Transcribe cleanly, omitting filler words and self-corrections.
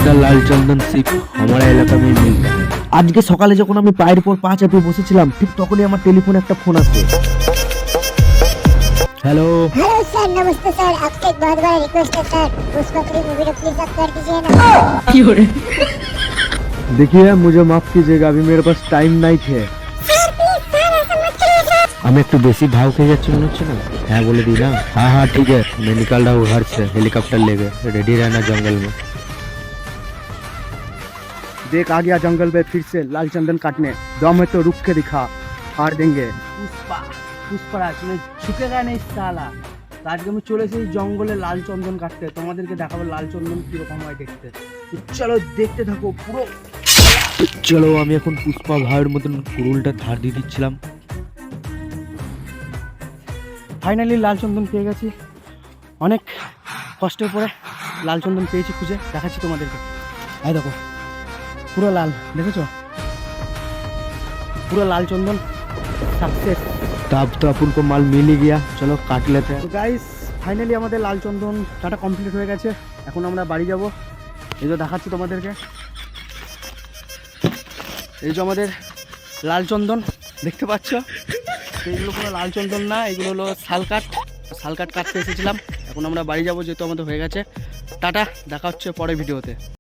इसका लाल चंदन सिर्फ हमारा इलाका में ही मिलता है। আজকে সকালে যখন আমি পায়ের উপর পা চাপিয়ে বসেছিলাম ঠিক তখনই আমার টেলিফোনে একটা ফোন আসে। हेलो हेलो सर, नमस्ते सर। आपसे एक बहुत बड़ा रिक्वेस्ट है सर, पुष्पा 3 मूवी को प्लीज आप कर दीजिए ना। देखिए मुझे माफ कीजिएगा, अभी मेरे पास टाइम नहीं है। আমি একটু বেশি ভাव খেয়ে যাচ্ছি মনে হচ্ছে না? হ্যাঁ বলে दी ना। हाँ हाँ ठीक है, मैं निकल रहा हूँ घर से, हेलीकॉप्टर लेके रेडी रहना जंगल में। देख आ गया जंगल में फिर से लाल चंदन काटने, दम है तो रुक के दिखा, फाड़ देंगे। पुष्पा पुष्पराज মানে ঝুঁকেগা নেই সালা। তো আজকে আমি চলে এসেছি জঙ্গলে লাল চন্দন কাটতে, তোমাদেরকে দেখাবো লাল চন্দন কিরকম হয় দেখতে। তো চলো দেখতে থাকো পুরো। চলো আমি এখন পুষ্পা ভাইয়ের মতন কুরুলটা ধার দিয়ে দিচ্ছিলাম। ফাইনালি লাল চন্দন পেয়ে গেছি, অনেক কষ্টের পরে লাল চন্দন পেয়েছি, খুঁজে দেখাচ্ছি তোমাদেরকে। এই দেখো পুরো লাল, দেখেছো? পুরো লাল চন্দন সাকসেস। तब तो अपन को माल मिल ही गया, चलो काट लेते हैं। তো গাইস ফাইনালি আমাদের লাল চন্দন কাটা কমপ্লিট হয়ে গেছে, এখন আমরা বাড়ি যাব। এই যে দেখাচ্ছি তোমাদেরকে, এই যে আমাদের লাল চন্দন দেখতে পাচ্ছ। তো এইগুলো কোনো লাল চন্দন না, এগুলো হলো শালকাঠ। শালকাঠ কাটতে এসেছিলাম, এখন আমরা বাড়ি যাব যেহেতু আমাদের হয়ে গেছে। টাটা, দেখা হচ্ছে পরের ভিডিওতে।